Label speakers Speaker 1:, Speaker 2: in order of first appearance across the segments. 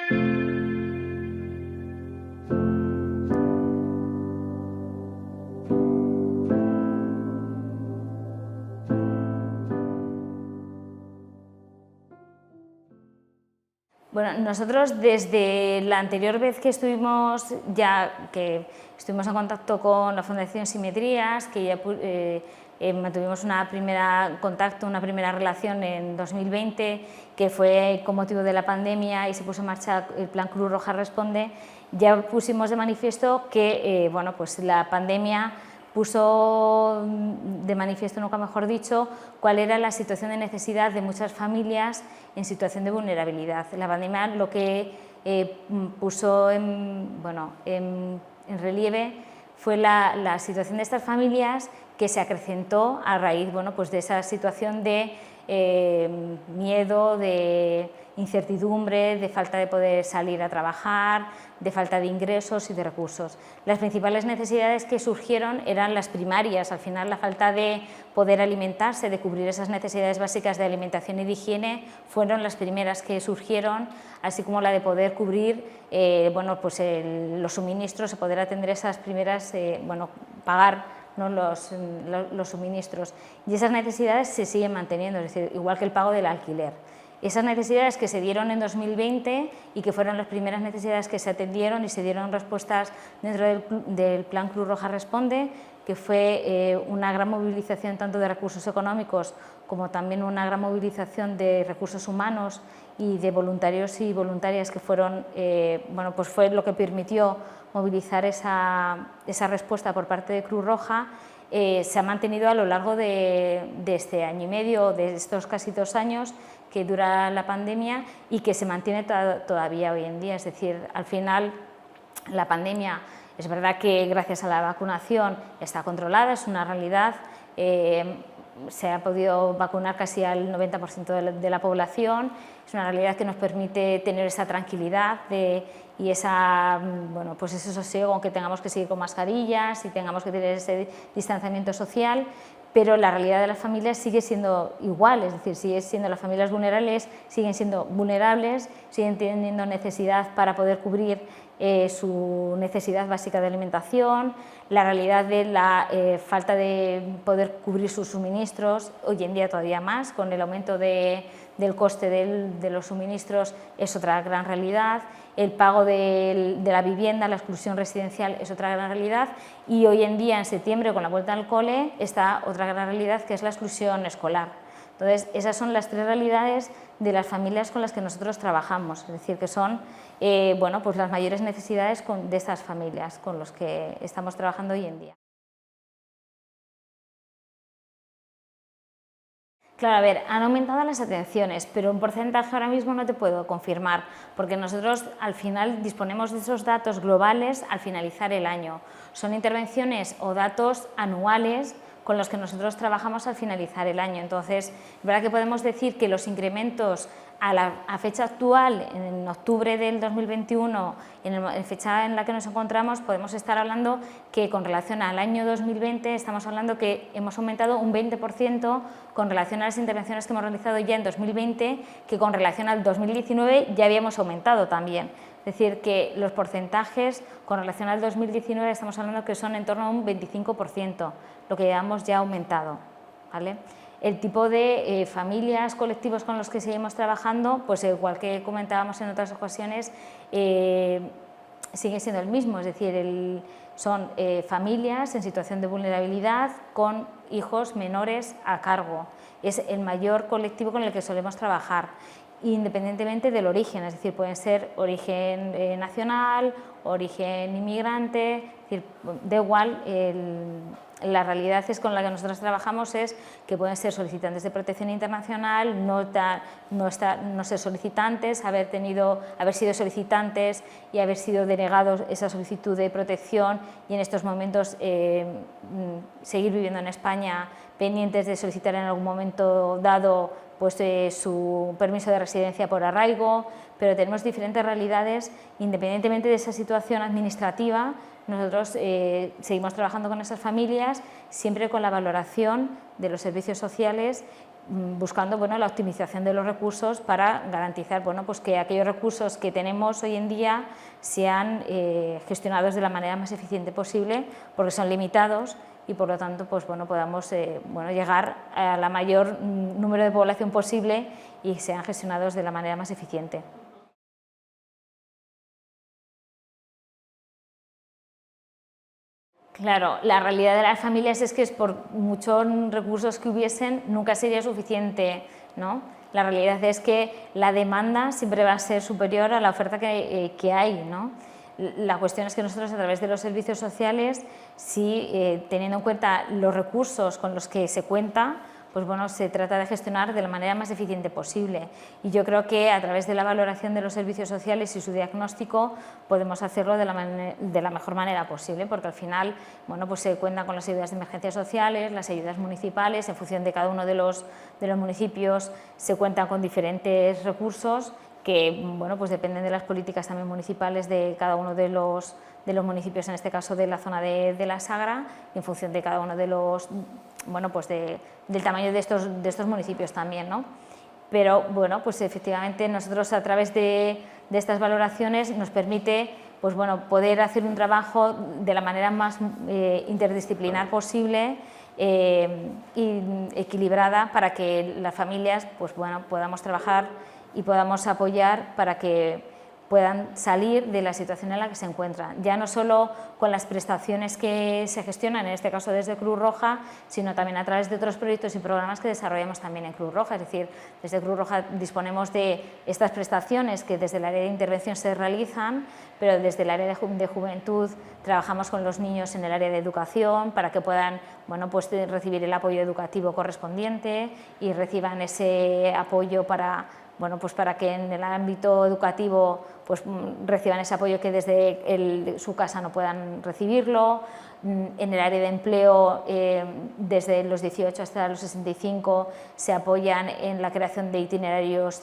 Speaker 1: Bueno, nosotros desde la anterior vez que estuvimos en contacto con la Fundación Simetrías, que ya mantuvimos una primera relación en 2020, que fue con motivo de la pandemia y se puso en marcha el Plan Cruz Roja Responde, ya pusimos de manifiesto que bueno, pues la pandemia puso de manifiesto, nunca mejor dicho, cuál era la situación de necesidad de muchas familias en situación de vulnerabilidad. La pandemia lo que puso en relieve fue la situación de estas familias, que se acrecentó a raíz, bueno, pues de esa situación de miedo, de incertidumbre, de falta de poder salir a trabajar, de falta de ingresos y de recursos. Las principales necesidades que surgieron eran las primarias. Al final, la falta de poder alimentarse, de cubrir esas necesidades básicas de alimentación y de higiene fueron las primeras que surgieron, así como la de poder cubrir bueno, pues los suministros, de poder atender esas primeras, bueno, pagar, ¿no?, los suministros. Y esas necesidades se siguen manteniendo, es decir, igual que el pago del alquiler. Esas necesidades que se dieron en 2020 y que fueron las primeras necesidades que se atendieron y se dieron respuestas dentro del Plan Cruz Roja Responde, que fue una gran movilización tanto de recursos económicos como también una gran movilización de recursos humanos y de voluntarios y voluntarias, que fueron, bueno, pues fue lo que permitió movilizar esa respuesta por parte de Cruz Roja. Se ha mantenido a lo largo de este año y medio, de estos casi 2 años que dura la pandemia, y que se mantiene todavía hoy en día. Es decir, al final la pandemia, es verdad que gracias a la vacunación está controlada, es una realidad, se ha podido vacunar casi al 90% de la población, es una realidad que nos permite tener esa tranquilidad y bueno, pues ese sosiego, aunque tengamos que seguir con mascarillas y tengamos que tener ese distanciamiento social, pero la realidad de las familias sigue siendo igual, es decir, sigue siendo, las familias vulnerables siguen siendo vulnerables, siguen teniendo necesidad para poder cubrir su necesidad básica de alimentación, la realidad de la falta de poder cubrir sus suministros, hoy en día todavía más, con el aumento del coste de los suministros, es otra gran realidad, el pago de la vivienda, la exclusión residencial es otra gran realidad, y hoy en día, en septiembre, con la vuelta al cole, está otra gran realidad, que es la exclusión escolar. Entonces, esas son las 3 realidades de las familias con las que nosotros trabajamos, es decir, que son bueno, pues las mayores necesidades de estas familias con las que estamos trabajando hoy en día. Claro, a ver, han aumentado las atenciones, pero un porcentaje ahora mismo no te puedo confirmar, porque nosotros al final disponemos de esos datos globales al finalizar el año. Son intervenciones o datos anuales con los que nosotros trabajamos al finalizar el año. Entonces, es verdad que podemos decir que los incrementos a fecha actual, en octubre del 2021, en fecha en la que nos encontramos, podemos estar hablando que con relación al año 2020 estamos hablando que hemos aumentado un 20% con relación a las intervenciones que hemos realizado ya en 2020, que con relación al 2019 ya habíamos aumentado también. Es decir, que los porcentajes con relación al 2019 estamos hablando que son en torno a un 25%, lo que llevamos ya aumentado, ¿vale? El tipo de familias, colectivos con los que seguimos trabajando, pues igual que comentábamos en otras ocasiones, sigue siendo el mismo, es decir, son familias en situación de vulnerabilidad con hijos menores a cargo. Es el mayor colectivo con el que solemos trabajar, independientemente del origen, es decir, pueden ser origen nacional, origen inmigrante, es decir, da igual. La realidad es con la que nosotros trabajamos es que pueden ser solicitantes de protección internacional, no ser solicitantes, haber sido solicitantes y haber sido denegados esa solicitud de protección, y en estos momentos seguir viviendo en España pendientes de solicitar en algún momento dado pues, su permiso de residencia por arraigo, pero tenemos diferentes realidades independientemente de esa situación administrativa. Nosotros seguimos trabajando con esas familias, siempre con la valoración de los servicios sociales buscando bueno, la optimización de los recursos para garantizar bueno, pues que aquellos recursos que tenemos hoy en día sean gestionados de la manera más eficiente posible, porque son limitados y por lo tanto pues, bueno, podamos bueno, llegar a la mayor número de población posible y sean gestionados de la manera más eficiente. Claro, la realidad de las familias es que por muchos recursos que hubiesen nunca sería suficiente, ¿no? La realidad es que la demanda siempre va a ser superior a la oferta que hay, ¿no? La cuestión es que nosotros a través de los servicios sociales, sí, teniendo en cuenta los recursos con los que se cuenta, pues bueno, se trata de gestionar de la manera más eficiente posible. Y yo creo que a través de la valoración de los servicios sociales y su diagnóstico podemos hacerlo de la mejor manera posible, porque al final bueno, pues se cuenta con las ayudas de emergencias sociales, las ayudas municipales, en función de cada uno de los municipios se cuenta con diferentes recursos que bueno, pues dependen de las políticas también municipales de cada uno de los municipios, en este caso de la zona de la Sagra, y en función de cada uno de los, bueno, pues del tamaño de estos municipios también, ¿no? Pero bueno, pues efectivamente nosotros a través de estas valoraciones nos permite pues bueno, poder hacer un trabajo de la manera más interdisciplinar posible y equilibrada para que las familias pues bueno, podamos trabajar y podamos apoyar para que puedan salir de la situación en la que se encuentran, ya no solo con las prestaciones que se gestionan, en este caso desde Cruz Roja, sino también a través de otros proyectos y programas que desarrollamos también en Cruz Roja. Es decir, desde Cruz Roja disponemos de estas prestaciones que desde el área de intervención se realizan, pero desde el área de juventud trabajamos con los niños en el área de educación para que puedan bueno, pues recibir el apoyo educativo correspondiente y reciban ese apoyo para bueno, pues para que en el ámbito educativo pues, reciban ese apoyo que desde su casa no puedan recibirlo. En el área de empleo, desde los 18 hasta los 65, se apoyan en la creación de itinerarios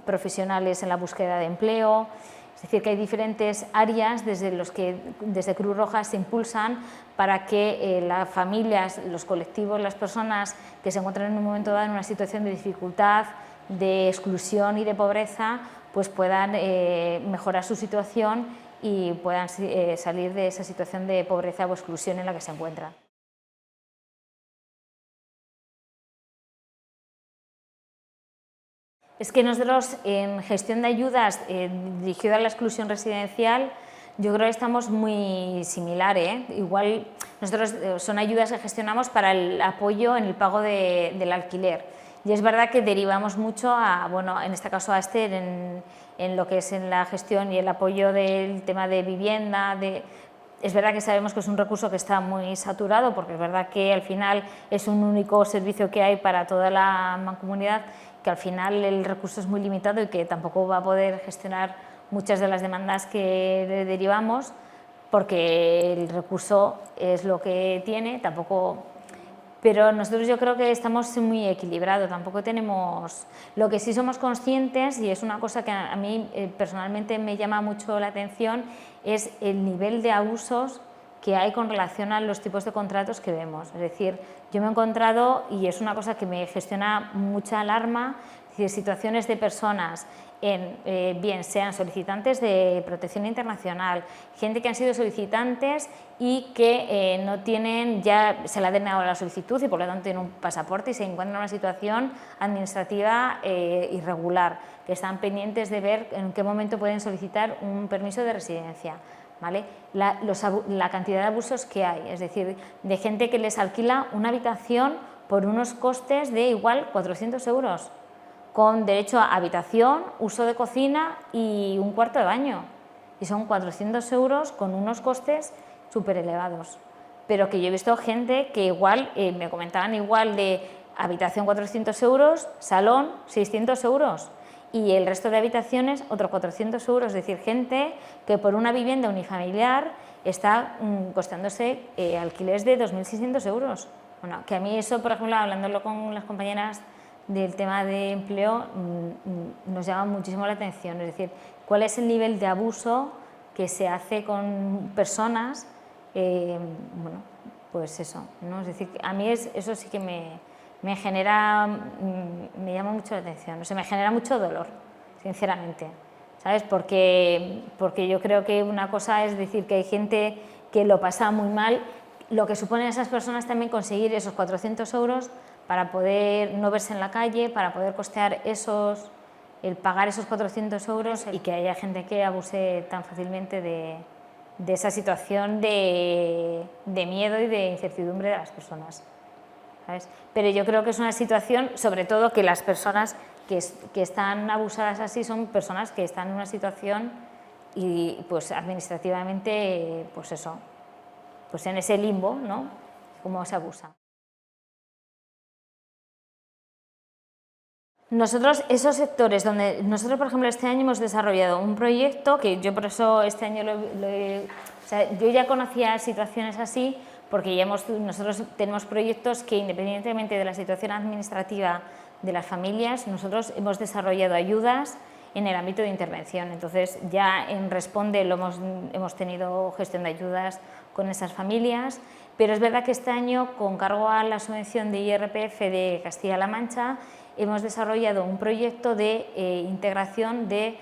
Speaker 1: profesionales en la búsqueda de empleo. Es decir, que hay diferentes áreas desde los que desde Cruz Roja se impulsan para que las familias, los colectivos, las personas que se encuentran en un momento dado en una situación de dificultad, de exclusión y de pobreza, pues puedan mejorar su situación y puedan salir de esa situación de pobreza o exclusión en la que se encuentran. Es que nosotros en gestión de ayudas dirigida a la exclusión residencial, yo creo que estamos muy similares. Igual nosotros son ayudas que gestionamos para el apoyo en el pago del alquiler. Y es verdad que derivamos mucho a, bueno, en este caso a Esther, en lo que es en la gestión y el apoyo del tema de vivienda. Es verdad que sabemos que es un recurso que está muy saturado, porque es verdad que al final es un único servicio que hay para toda la mancomunidad, que al final el recurso es muy limitado y que tampoco va a poder gestionar muchas de las demandas que le derivamos, porque el recurso es lo que tiene, tampoco. Pero nosotros yo creo que estamos muy equilibrados, tampoco tenemos. Lo que sí somos conscientes, y es una cosa que a mí personalmente me llama mucho la atención, es el nivel de abusos que hay con relación a los tipos de contratos que vemos. Es decir, yo me he encontrado, y es una cosa que me gestiona mucha alarma, es decir, situaciones de personas, bien sean solicitantes de protección internacional, gente que han sido solicitantes y que no tienen, ya se le ha denegado la solicitud y por lo tanto tienen un pasaporte y se encuentran en una situación administrativa irregular, que están pendientes de ver en qué momento pueden solicitar un permiso de residencia. ¿Vale? La cantidad de abusos que hay, es decir, de gente que les alquila una habitación por unos costes de igual 400 euros, con derecho a habitación, uso de cocina y un cuarto de baño. Y son 400 euros con unos costes súper elevados. Pero que yo he visto gente que igual, me comentaban igual de habitación 400 euros, salón 600 euros. Y el resto de habitaciones, otros 400 euros, es decir, gente que por una vivienda unifamiliar está costándose alquileres de 2.600 euros. Bueno, que a mí eso, por ejemplo, hablándolo con las compañeras del tema de empleo, nos llama muchísimo la atención, es decir, cuál es el nivel de abuso que se hace con personas, bueno, pues eso, ¿no? Es decir, a mí eso sí que me genera, me llama mucho la atención, o sea, me genera mucho dolor, sinceramente, ¿sabes? Porque yo creo que una cosa es decir que hay gente que lo pasa muy mal, lo que supone a esas personas también conseguir esos 400 euros para poder no verse en la calle, para poder costear el pagar esos 400 euros y que haya gente que abuse tan fácilmente de esa situación de miedo y de incertidumbre de las personas, ¿sabes? Pero yo creo que es una situación, sobre todo que las personas que están abusadas así son personas que están en una situación y pues administrativamente, pues eso, pues en ese limbo, ¿no? Cómo se abusa. Nosotros, esos sectores donde nosotros, por ejemplo, este año hemos desarrollado un proyecto que yo por eso este año o sea, yo ya conocía situaciones así porque ya nosotros tenemos proyectos que independientemente de la situación administrativa de las familias, nosotros hemos desarrollado ayudas en el ámbito de intervención. Entonces ya en Responde hemos tenido gestión de ayudas con esas familias, pero es verdad que este año, con cargo a la subvención de IRPF de Castilla-La Mancha, hemos desarrollado un proyecto de integración de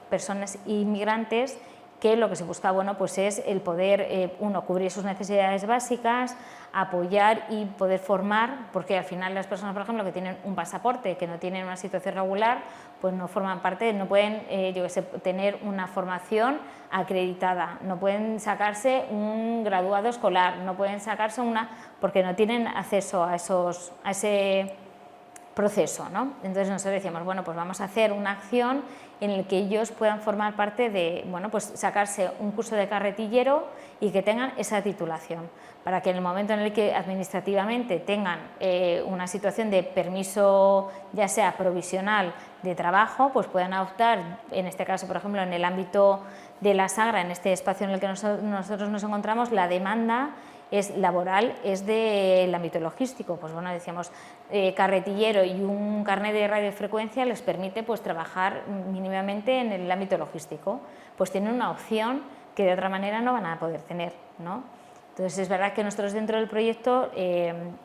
Speaker 1: personas inmigrantes que lo que se busca, bueno, pues es el poder, cubrir sus necesidades básicas, apoyar y poder formar, porque al final las personas, por ejemplo, que tienen un pasaporte, que no tienen una situación regular, pues no forman parte, no pueden, tener una formación acreditada, no pueden sacarse un graduado escolar, no pueden sacarse porque no tienen acceso a ese proceso, ¿no? Entonces nosotros decíamos, bueno, pues vamos a hacer una acción en la que ellos puedan formar parte de, bueno, pues sacarse un curso de carretillero y que tengan esa titulación, para que en el momento en el que administrativamente tengan una situación de permiso, ya sea provisional de trabajo, pues puedan optar, en este caso, por ejemplo, en el ámbito de la Sagra, en este espacio en el que nosotros nos encontramos, la demanda laboral es del ámbito logístico. Pues bueno, decíamos, carretillero y un carnet de radiofrecuencia les permite pues trabajar mínimamente en el ámbito logístico, pues tienen una opción que de otra manera no van a poder tener, ¿no? Entonces es verdad que nosotros dentro del proyecto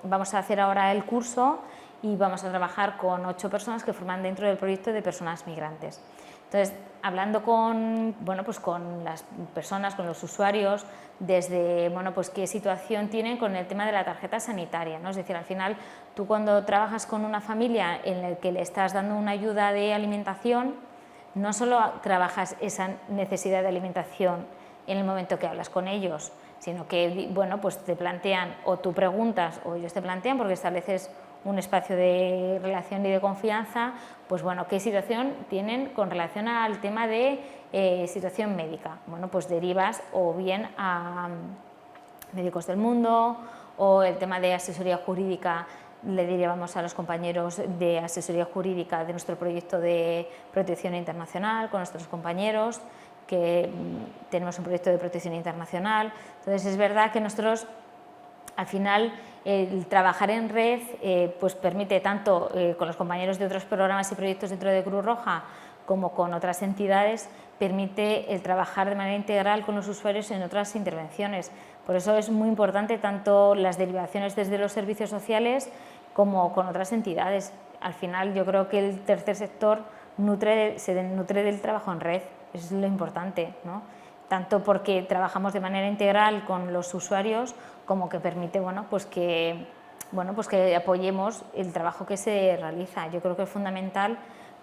Speaker 1: vamos a hacer ahora el curso y vamos a trabajar con 8 personas que forman dentro del proyecto de personas migrantes. Entonces, hablando con, bueno, pues con las personas, con los usuarios, desde, bueno, pues qué situación tienen con el tema de la tarjeta sanitaria, ¿no? Es decir, al final, tú cuando trabajas con una familia en la que le estás dando una ayuda de alimentación, no solo trabajas esa necesidad de alimentación en el momento que hablas con ellos, sino que, bueno, pues te plantean, o tú preguntas, o ellos te plantean, porque estableces un espacio de relación y de confianza, pues bueno, ¿qué situación tienen con relación al tema de situación médica? Bueno, pues derivas o bien a Médicos del Mundo, o el tema de asesoría jurídica, le derivamos a los compañeros de asesoría jurídica de nuestro proyecto de protección internacional, con nuestros compañeros, que tenemos un proyecto de protección internacional. Entonces es verdad que nosotros, al final, el trabajar en red pues permite tanto con los compañeros de otros programas y proyectos dentro de Cruz Roja como con otras entidades, permite el trabajar de manera integral con los usuarios en otras intervenciones. Por eso es muy importante tanto las derivaciones desde los servicios sociales como con otras entidades. Al final yo creo que el tercer sector se nutre del trabajo en red, eso es lo importante, ¿no? Tanto porque trabajamos de manera integral con los usuarios como que permite, bueno, pues que apoyemos el trabajo que se realiza. Yo creo que es fundamental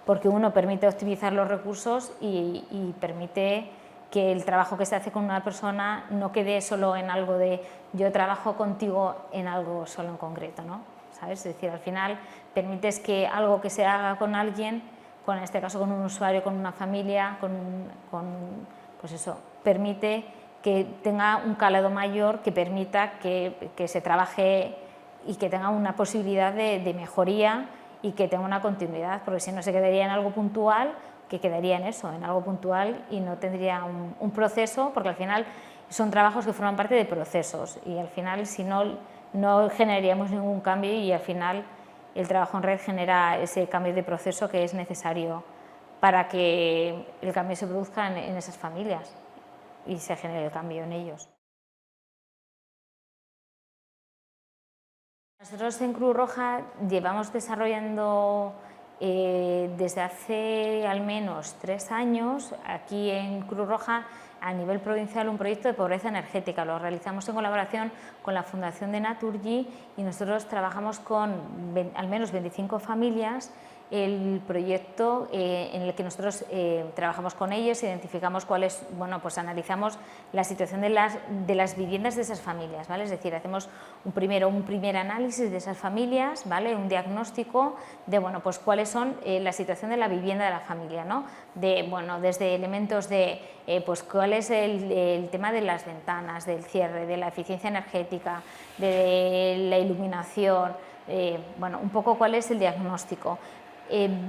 Speaker 1: porque uno permite optimizar los recursos y permite que el trabajo que se hace con una persona no quede solo en algo de yo trabajo contigo en algo solo en concreto, ¿no? ¿Sabes? Es decir, al final permites que algo que se haga con alguien, en este caso con un usuario, con una familia, pues eso, permite que tenga un calado mayor, que permita que se trabaje y que tenga una posibilidad de mejoría y que tenga una continuidad, porque si no se quedaría en algo puntual, que quedaría en eso, en algo puntual y no tendría un proceso, porque al final son trabajos que forman parte de procesos y al final si no, no generaríamos ningún cambio y al final el trabajo en red genera ese cambio de proceso que es necesario para que el cambio se produzca en esas familias y se genere el cambio en ellos. Nosotros en Cruz Roja llevamos desarrollando desde hace al menos 3 años aquí en Cruz Roja a nivel provincial un proyecto de pobreza energética. Lo realizamos en colaboración con la Fundación de Naturgy y nosotros trabajamos con al menos 25 familias. El proyecto en el que nosotros trabajamos con ellos, identificamos cuáles, bueno, pues analizamos la situación de las viviendas de esas familias, ¿vale? Es decir, hacemos un primer análisis de esas familias, ¿vale? Un diagnóstico de, bueno, pues cuáles son la situación de la vivienda de la familia, ¿no? De, bueno, desde elementos de, pues cuál es el tema de las ventanas, del cierre, de la eficiencia energética, de la iluminación, bueno, un poco cuál es el diagnóstico.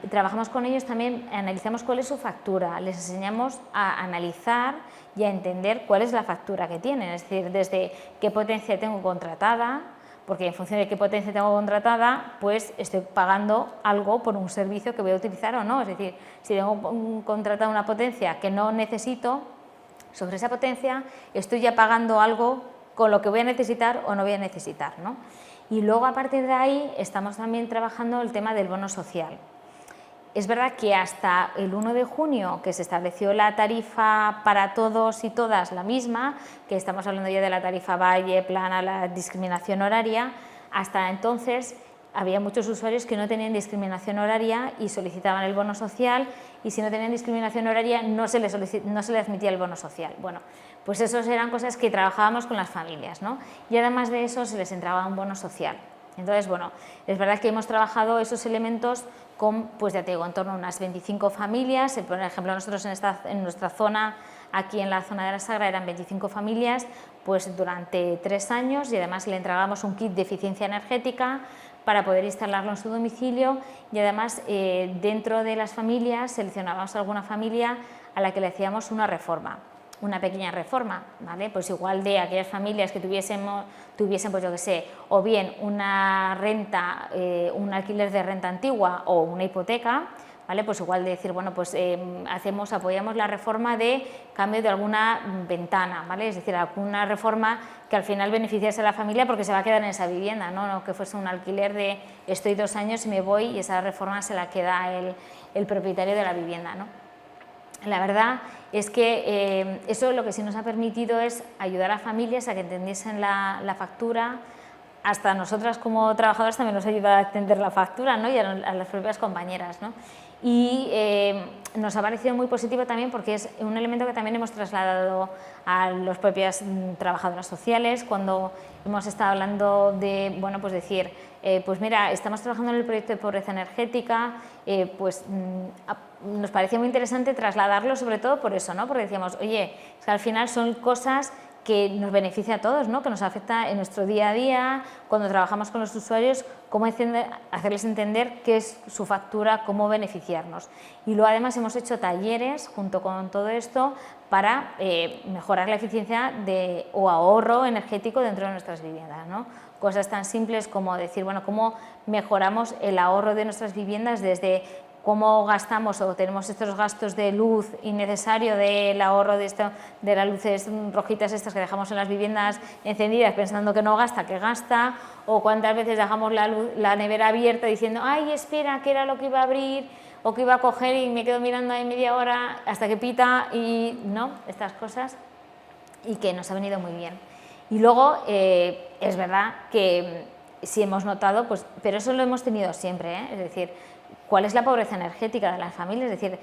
Speaker 1: Trabajamos con ellos también, analizamos cuál es su factura, les enseñamos a analizar y a entender cuál es la factura que tienen, es decir, desde qué potencia tengo contratada, porque en función de qué potencia tengo contratada, pues estoy pagando algo por un servicio que voy a utilizar o no, es decir, si tengo contratada una potencia que no necesito, sobre esa potencia estoy ya pagando algo con lo que voy a necesitar o no voy a necesitar, ¿no? Y luego a partir de ahí estamos también trabajando el tema del bono social. Es verdad que hasta el 1 de junio, que se estableció la tarifa para todos y todas la misma, que estamos hablando ya de la tarifa Valle, plana, la discriminación horaria, hasta entonces había muchos usuarios que no tenían discriminación horaria y solicitaban el bono social, y si no tenían discriminación horaria no se les admitía el bono social. Bueno, pues esas eran cosas que trabajábamos con las familias, ¿no? Y además de eso se les entraba un bono social. Entonces, bueno, es verdad que hemos trabajado esos elementos con, pues ya te digo, en torno a unas 25 familias. Por ejemplo, nosotros en nuestra zona, aquí en la zona de la Sagra, eran 25 familias, pues durante 3 años, y además le entregábamos un kit de eficiencia energética para poder instalarlo en su domicilio, y además dentro de las familias seleccionábamos alguna familia a la que le hacíamos una reforma, una pequeña reforma, ¿vale? Pues igual de aquellas familias que tuviesen, pues yo qué sé, o bien una renta, un alquiler de renta antigua o una hipoteca, ¿vale? Pues igual de decir, bueno, pues apoyamos la reforma de cambio de alguna ventana, ¿vale? Es decir, alguna reforma que al final beneficiase a la familia porque se va a quedar en esa vivienda, no que fuese un alquiler de estoy 2 años y me voy y esa reforma se la queda el propietario de la vivienda, ¿no? La verdad es que eso lo que sí nos ha permitido es ayudar a familias a que entendiesen la factura. Hasta nosotras como trabajadoras también nos ayuda a entender la factura, ¿no? Y a las propias compañeras, ¿no? Y nos ha parecido muy positivo también porque es un elemento que también hemos trasladado a las propias trabajadoras sociales cuando hemos estado hablando de, bueno, pues decir, pues mira, estamos trabajando en el proyecto de pobreza energética, pues nos parecía muy interesante trasladarlo, sobre todo por eso, ¿no? Porque decíamos, oye, es que al final son cosas que nos beneficia a todos, ¿no? Que nos afecta en nuestro día a día, cuando trabajamos con los usuarios, cómo hacerles entender qué es su factura, cómo beneficiarnos. Y luego además hemos hecho talleres junto con todo esto para mejorar la eficiencia o ahorro energético dentro de nuestras viviendas, ¿no? Cosas tan simples como decir, bueno, cómo mejoramos el ahorro de nuestras viviendas desde cómo gastamos o tenemos estos gastos de luz innecesario del ahorro de las luces rojitas estas que dejamos en las viviendas encendidas pensando que no gasta, que gasta, o cuántas veces dejamos la nevera abierta diciendo, ay, espera, que era lo que iba a abrir o que iba a coger y me quedo mirando ahí media hora hasta que pita y no, estas cosas, y que nos ha venido muy bien. Y luego es verdad que sí hemos notado, pues, pero eso lo hemos tenido siempre, es decir, ¿cuál es la pobreza energética de las familias? Es decir,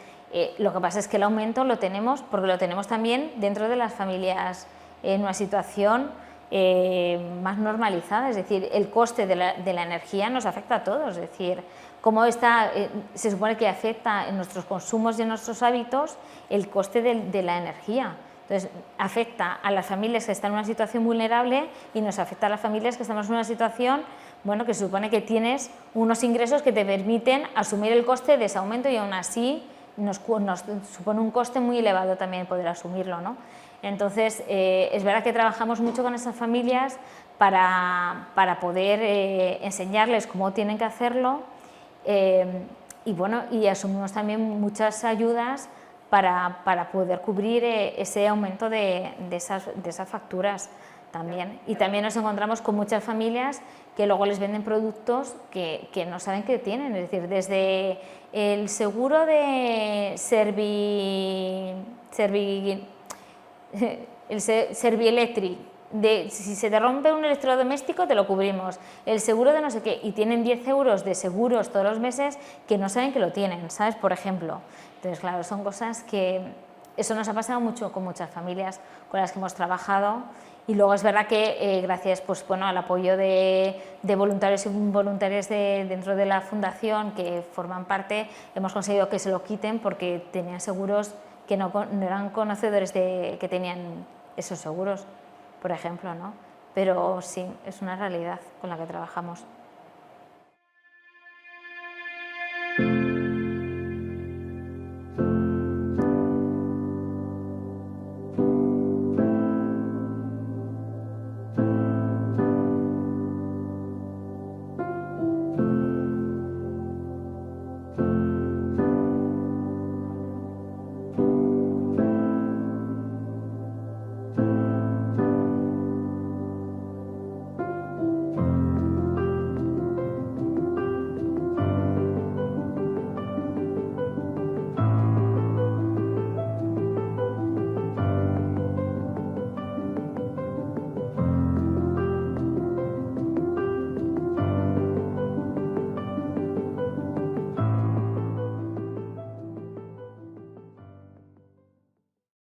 Speaker 1: lo que pasa es que el aumento lo tenemos porque lo tenemos también dentro de las familias en una situación más normalizada, es decir, el coste de la energía nos afecta a todos, es decir, cómo se supone que afecta en nuestros consumos y en nuestros hábitos el coste de la energía. Entonces, afecta a las familias que están en una situación vulnerable y nos afecta a las familias que estamos en una situación, bueno, que se supone que tienes unos ingresos que te permiten asumir el coste de ese aumento y aún así nos supone un coste muy elevado también poder asumirlo, ¿no? Entonces, es verdad que trabajamos mucho con esas familias para poder enseñarles cómo tienen que hacerlo y, bueno, y asumimos también muchas ayudas para poder cubrir ese aumento de esas facturas. también. Y también nos encontramos con muchas familias que luego les venden productos que no saben que tienen, es decir, desde el seguro de Servielectric, de si se te rompe un electrodoméstico te lo cubrimos, el seguro de no sé qué, y tienen 10 euros de seguros todos los meses que no saben que lo tienen, ¿sabes? Por ejemplo. Entonces, claro, son cosas que... Eso nos ha pasado mucho con muchas familias con las que hemos trabajado. Y luego es verdad que gracias pues, bueno, al apoyo de voluntarios y voluntarias dentro de la fundación que forman parte, hemos conseguido que se lo quiten porque tenían seguros que no eran conocedores de que tenían esos seguros, por ejemplo, ¿no? Pero sí, es una realidad con la que trabajamos.